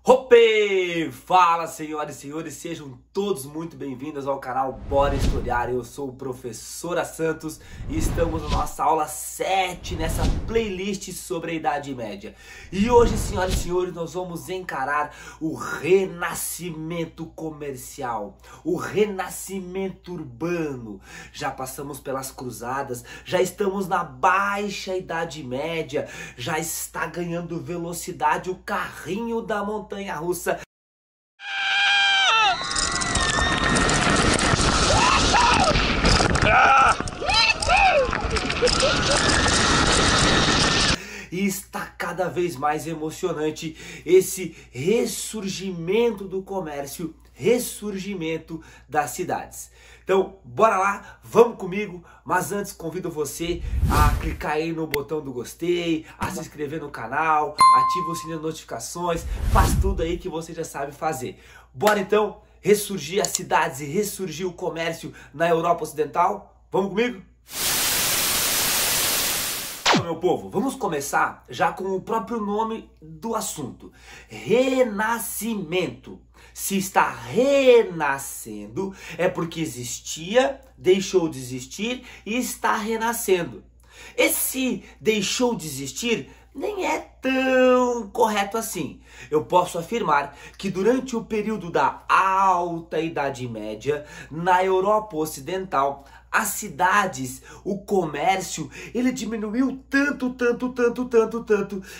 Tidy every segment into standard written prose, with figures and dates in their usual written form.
Ope! Fala, senhoras e senhores, sejam todos muito bem-vindos ao canal Bora Historiar. Eu sou o professor Santos e estamos na nossa aula 7 nessa playlist sobre a Idade Média. E hoje, senhoras e senhores, nós vamos encarar o renascimento comercial, o renascimento urbano. Já passamos pelas cruzadas, já estamos na Baixa Idade Média, já está ganhando velocidade o carrinho da montanha-russa. E está cada vez mais emocionante esse ressurgimento do comércio, ressurgimento das cidades. Então, bora lá, vamos comigo, mas antes convido você a clicar aí no botão do gostei, a se inscrever no canal, ativa o sininho de notificações, faz tudo aí que você já sabe fazer. Bora então ressurgir as cidades e ressurgir o comércio na Europa Ocidental? Vamos comigo? Meu povo, vamos começar já com o próprio nome do assunto, renascimento. Se está renascendo, é porque existia, deixou de existir e está renascendo. Esse deixou de existir nem é tão correto assim. Eu posso afirmar que durante o período da Alta Idade Média, na Europa Ocidental, as cidades, o comércio, ele diminuiu tanto,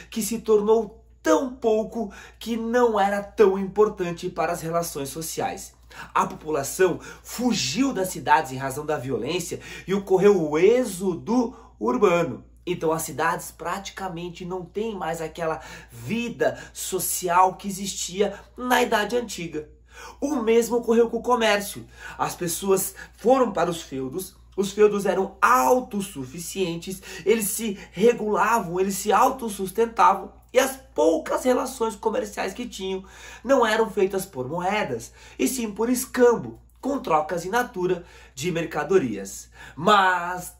que se tornou tão pouco que não era tão importante para as relações sociais. A população fugiu das cidades em razão da violência e ocorreu o êxodo urbano. Então as cidades praticamente não têm mais aquela vida social que existia na Idade Antiga. O mesmo ocorreu com o comércio. As pessoas foram para os feudos eram autossuficientes, eles se regulavam, eles se autossustentavam e as poucas relações comerciais que tinham não eram feitas por moedas, e sim por escambo, com trocas in natura de mercadorias. Mas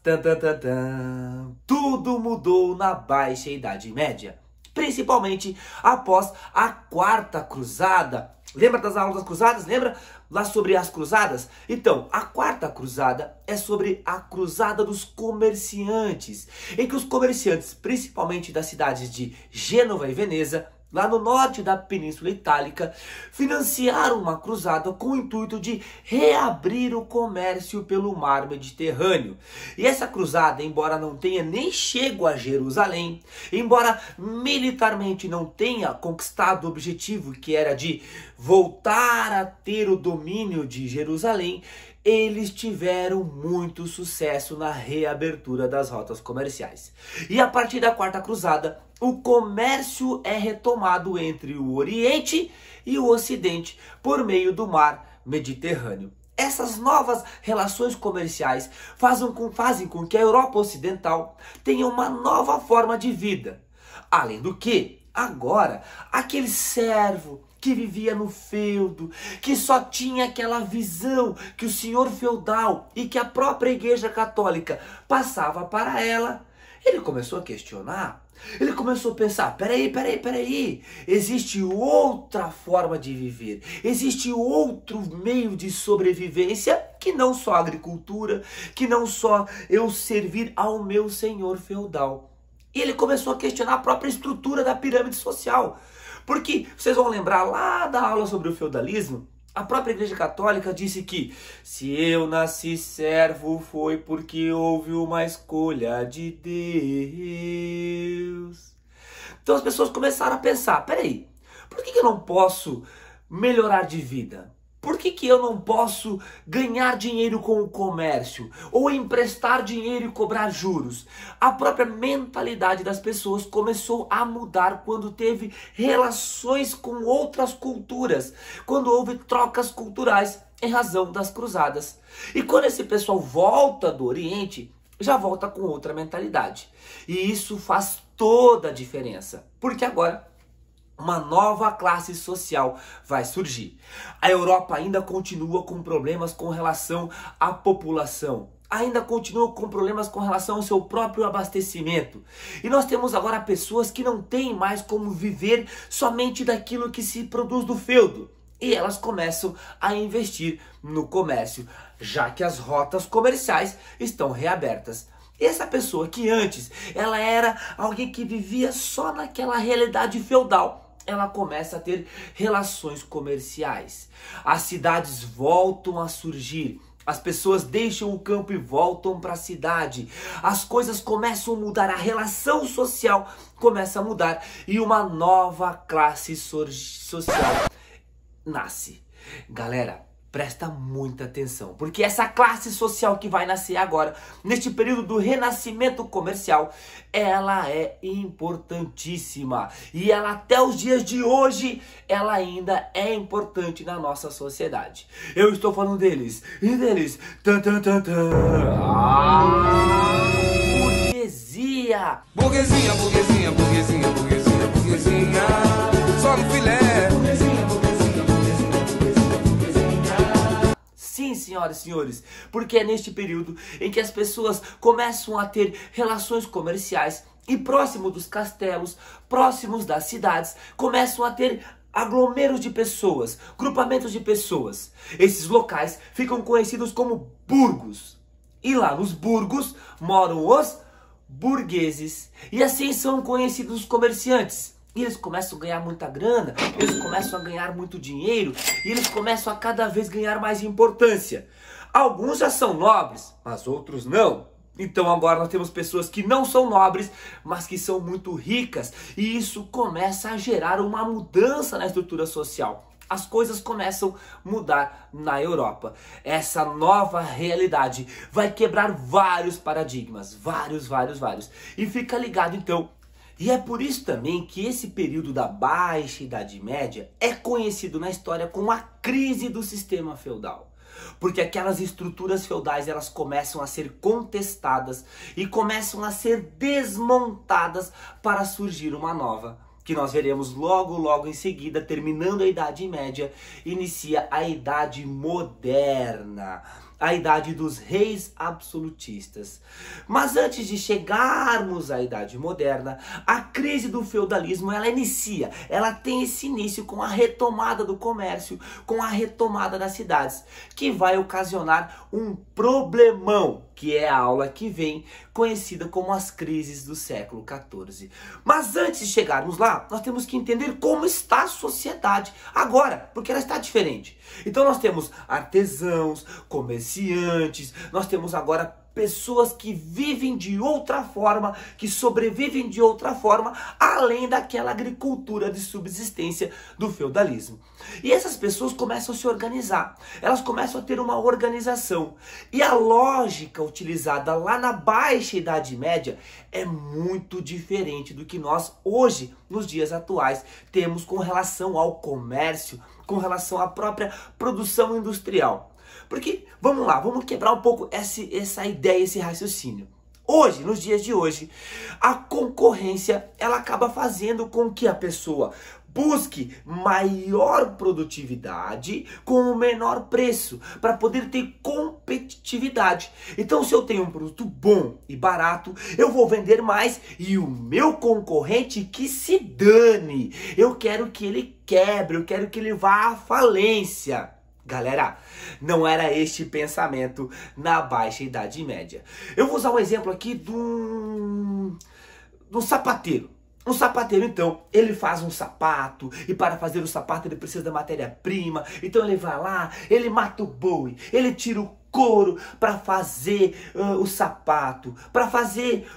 tudo mudou na Baixa Idade Média, principalmente após a Quarta Cruzada. Lembra das aulas das cruzadas? Lembra lá sobre as cruzadas? Então, a Quarta Cruzada é sobre a cruzada dos comerciantes, em que os comerciantes, principalmente das cidades de Gênova e Veneza, lá no norte da Península Itálica, financiaram uma cruzada com o intuito de reabrir o comércio pelo mar Mediterrâneo. E essa cruzada, embora não tenha nem chego a Jerusalém, embora militarmente não tenha conquistado o objetivo que era de voltar a ter o domínio de Jerusalém, eles tiveram muito sucesso na reabertura das rotas comerciais. E a partir da Quarta Cruzada, o comércio é retomado entre o Oriente e o Ocidente por meio do mar Mediterrâneo. Essas novas relações comerciais fazem com que a Europa Ocidental tenha uma nova forma de vida. Além do que, agora, aquele servo que vivia no feudo, que só tinha aquela visão que o senhor feudal e que a própria Igreja Católica passava para ela, ele começou a questionar, ele começou a pensar, peraí, existe outra forma de viver, existe outro meio de sobrevivência que não só a agricultura, que não só eu servir ao meu senhor feudal. E ele começou a questionar a própria estrutura da pirâmide social. Porque, vocês vão lembrar lá da aula sobre o feudalismo, a própria Igreja Católica disse que se eu nasci servo foi porque houve uma escolha de Deus. Então as pessoas começaram a pensar, peraí, por que eu não posso melhorar de vida? Por que eu não posso ganhar dinheiro com o comércio? Ou emprestar dinheiro e cobrar juros? A própria mentalidade das pessoas começou a mudar quando teve relações com outras culturas. Quando houve trocas culturais em razão das cruzadas. E quando esse pessoal volta do Oriente, já volta com outra mentalidade. E isso faz toda a diferença. Porque agora uma nova classe social vai surgir. A Europa ainda continua com problemas com relação à população. ainda continuam com problemas com relação ao seu próprio abastecimento. E nós temos agora pessoas que não têm mais como viver somente daquilo que se produz do feudo. E elas começam a investir no comércio, já que as rotas comerciais estão reabertas. Essa pessoa que antes ela era alguém que vivia só naquela realidade feudal, ela começa a ter relações comerciais. As cidades voltam a surgir. As pessoas deixam o campo e voltam para a cidade. As coisas começam a mudar, a relação social começa a mudar e uma nova classe social nasce. Galera, presta muita atenção, porque essa classe social que vai nascer agora, neste período do renascimento comercial, ela é importantíssima. E ela até os dias de hoje, ela ainda é importante na nossa sociedade. Eu estou falando deles, e deles, burguesia. Burguesia, burguesia, burguesia, burguesia, burguesia, só no filé. Sim, senhoras e senhores, porque é neste período em que as pessoas começam a ter relações comerciais e próximo dos castelos, próximos das cidades, começam a ter aglomeros de pessoas, grupamentos de pessoas. Esses locais ficam conhecidos como burgos. E lá nos burgos moram os burgueses. E assim são conhecidos os comerciantes. E eles começam a ganhar muita grana, eles começam a ganhar muito dinheiro, e eles começam a cada vez ganhar mais importância. Alguns já são nobres, mas outros não. Então agora nós temos pessoas que não são nobres, mas que são muito ricas. E isso começa a gerar uma mudança na estrutura social. As coisas começam a mudar na Europa. Essa nova realidade vai quebrar vários paradigmas, vários. E fica ligado então. E é por isso também que esse período da Baixa Idade Média é conhecido na história como a crise do sistema feudal. Porque aquelas estruturas feudais elas começam a ser contestadas e começam a ser desmontadas para surgir uma nova. Que nós veremos logo em seguida, terminando a Idade Média, inicia a Idade Moderna. A idade dos reis absolutistas. Mas antes de chegarmos à Idade Moderna, a crise do feudalismo ela tem esse início com a retomada do comércio, com a retomada das cidades, que vai ocasionar um problemão, que é a aula que vem, conhecida como as crises do século XIV. Mas antes de chegarmos lá, nós temos que entender como está a sociedade agora, porque ela está diferente. Então nós temos artesãos, comerciantes, nós temos agora pessoas que vivem de outra forma, que sobrevivem de outra forma, além daquela agricultura de subsistência do feudalismo. E essas pessoas começam a se organizar, elas começam a ter uma organização. E a lógica utilizada lá na Baixa Idade Média é muito diferente do que nós hoje, nos dias atuais, temos com relação ao comércio, com relação à própria produção industrial. Porque, vamos lá, vamos quebrar um pouco essa ideia, esse raciocínio. Hoje, nos dias de hoje, a concorrência, ela acaba fazendo com que a pessoa busque maior produtividade com o menor preço, para poder ter competitividade. Então, se eu tenho um produto bom e barato, eu vou vender mais e o meu concorrente que se dane. Eu quero que ele quebre, eu quero que ele vá à falência. Galera, não era este pensamento na Baixa Idade Média. Eu vou usar um exemplo aqui de um sapateiro. Um sapateiro, então, ele faz um sapato e para fazer o sapato ele precisa da matéria-prima. Então ele vai lá, ele mata o boi, ele tira o couro para fazer o sapato. Para fazer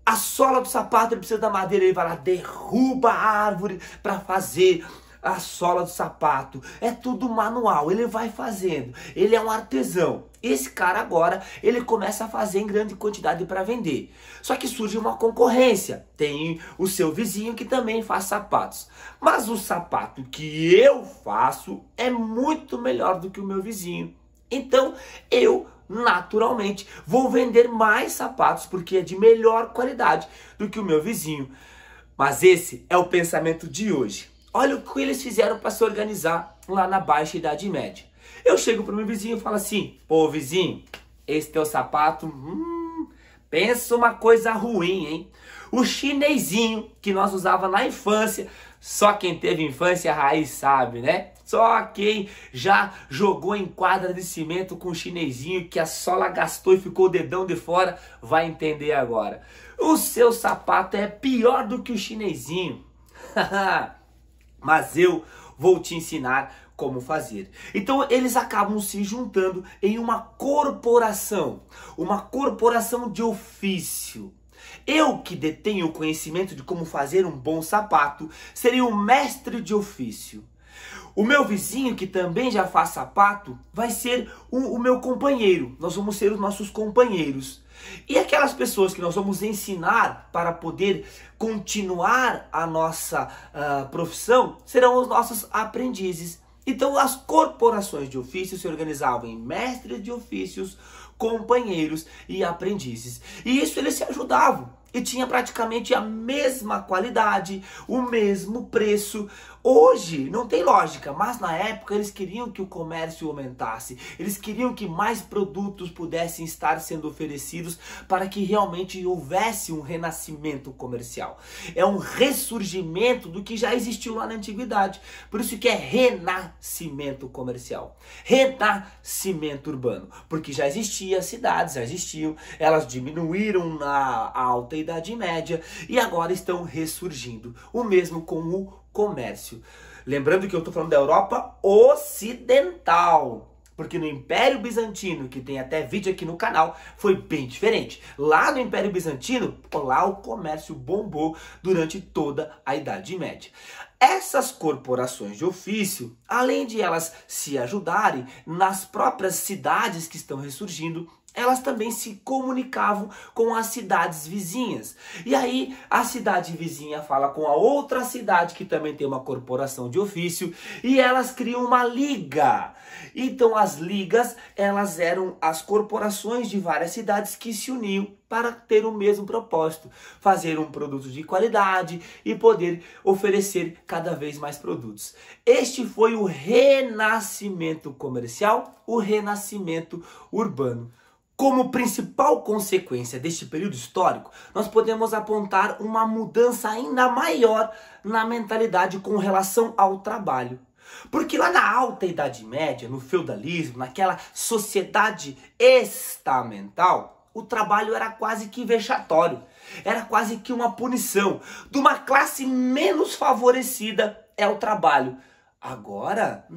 a sola do sapato ele precisa da madeira, ele vai lá, derruba a árvore para fazer a sola do sapato. É tudo manual, ele vai fazendo. Ele é um artesão. Esse cara agora, ele começa a fazer em grande quantidade para vender. Só que surge uma concorrência. Tem o seu vizinho que também faz sapatos. Mas o sapato que eu faço é muito melhor do que o meu vizinho. Então, eu naturalmente vou vender mais sapatos porque é de melhor qualidade do que o meu vizinho. Mas esse é o pensamento de hoje. Olha o que eles fizeram para se organizar lá na Baixa Idade Média. Eu chego para o meu vizinho e falo assim: pô, vizinho, esse teu sapato, pensa uma coisa ruim, hein? O chinesinho que nós usava na infância, só quem teve infância raiz sabe, né? Só quem já jogou em quadra de cimento com o chinesinho que a sola gastou e ficou o dedão de fora, vai entender agora. O seu sapato é pior do que o chinesinho. Mas eu vou te ensinar como fazer. Então eles acabam se juntando em uma corporação de ofício. Eu que detenho o conhecimento de como fazer um bom sapato, seria o mestre de ofício. O meu vizinho, que também já faz sapato, vai ser o meu companheiro. Nós vamos ser os nossos companheiros. E aquelas pessoas que nós vamos ensinar para poder continuar a nossa profissão, serão os nossos aprendizes. Então as corporações de ofício se organizavam em mestres de ofícios, companheiros e aprendizes. E isso eles se ajudavam. E tinha praticamente a mesma qualidade, o mesmo preço. Hoje não tem lógica, mas na época eles queriam que o comércio aumentasse. Eles queriam que mais produtos pudessem estar sendo oferecidos para que realmente houvesse um renascimento comercial. É um ressurgimento do que já existiu lá na antiguidade. Por isso que é renascimento comercial. Renascimento urbano. Porque já existiam cidades, já existiam. Elas diminuíram na alta Idade Média e agora estão ressurgindo. O mesmo com o comércio. Lembrando que eu estou falando da Europa Ocidental, porque no Império Bizantino, que tem até vídeo aqui no canal, foi bem diferente. Lá no Império Bizantino, lá o comércio bombou durante toda a Idade Média. Essas corporações de ofício, além de elas se ajudarem nas próprias cidades que estão ressurgindo, elas também se comunicavam com as cidades vizinhas. E aí a cidade vizinha fala com a outra cidade que também tem uma corporação de ofício e elas criam uma liga. Então as ligas, elas eram as corporações de várias cidades que se uniam para ter o mesmo propósito, fazer um produto de qualidade e poder oferecer cada vez mais produtos. Este foi o renascimento comercial, o renascimento urbano. Como principal consequência deste período histórico, nós podemos apontar uma mudança ainda maior na mentalidade com relação ao trabalho. Porque lá na Alta Idade Média, no feudalismo, naquela sociedade estamental, o trabalho era quase que vexatório, era quase que uma punição. De uma classe menos favorecida é o trabalho. Agora,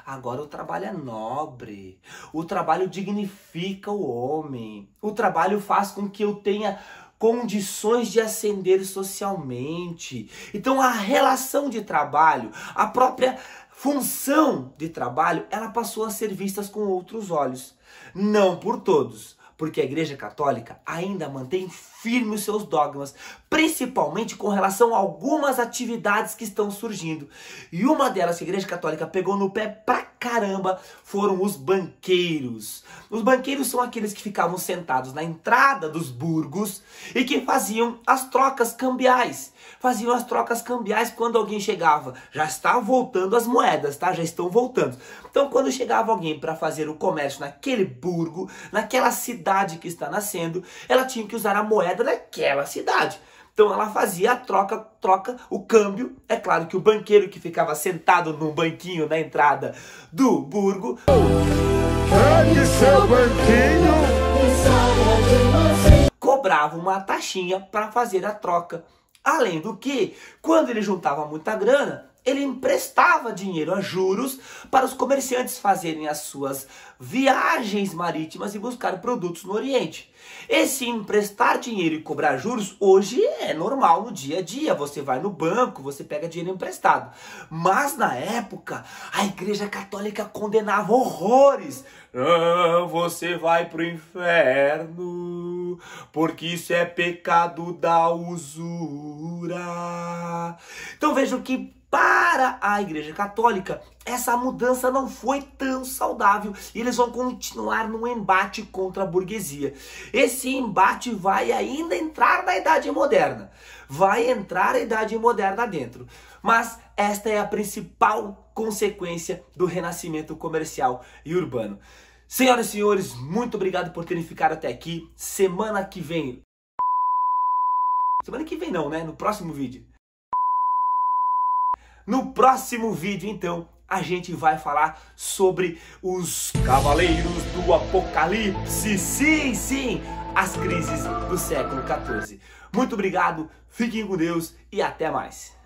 agora o trabalho é nobre, o trabalho dignifica o homem, o trabalho faz com que eu tenha condições de ascender socialmente. Então a relação de trabalho, a própria função de trabalho, ela passou a ser vista com outros olhos. Não por todos, porque a Igreja Católica ainda mantém firme os seus dogmas, principalmente com relação a algumas atividades que estão surgindo. E uma delas que a Igreja Católica pegou no pé pra caramba foram os banqueiros. Os banqueiros são aqueles que ficavam sentados na entrada dos burgos e que faziam as trocas cambiais. Faziam as trocas cambiais quando alguém chegava. Já está voltando as moedas, tá? Já estão voltando. Então quando chegava alguém para fazer o comércio naquele burgo, naquela cidade que está nascendo, ela tinha que usar a moeda daquela cidade. Então ela fazia a troca, o câmbio. É claro que o banqueiro que ficava sentado num banquinho na entrada do burgo, cobrava uma taxinha para fazer a troca. Além do que, quando ele juntava muita grana, ele emprestava dinheiro a juros para os comerciantes fazerem as suas viagens marítimas e buscar produtos no Oriente. Esse emprestar dinheiro e cobrar juros hoje é normal no dia a dia. Você vai no banco, você pega dinheiro emprestado. Mas na época, a Igreja Católica condenava horrores. Não, você vai pro inferno, porque isso é pecado da usura. Então vejam que para a Igreja Católica, essa mudança não foi tão saudável e eles vão continuar num embate contra a burguesia. Esse embate vai ainda entrar na Idade Moderna. Vai entrar a Idade Moderna dentro. Mas esta é a principal consequência do renascimento comercial e urbano. Senhoras e senhores, muito obrigado por terem ficado até aqui. Semana que vem não, né? No próximo vídeo. No próximo vídeo, então, a gente vai falar sobre os Cavaleiros do Apocalipse. Sim, sim, as crises do século XIV. Muito obrigado, fiquem com Deus e até mais.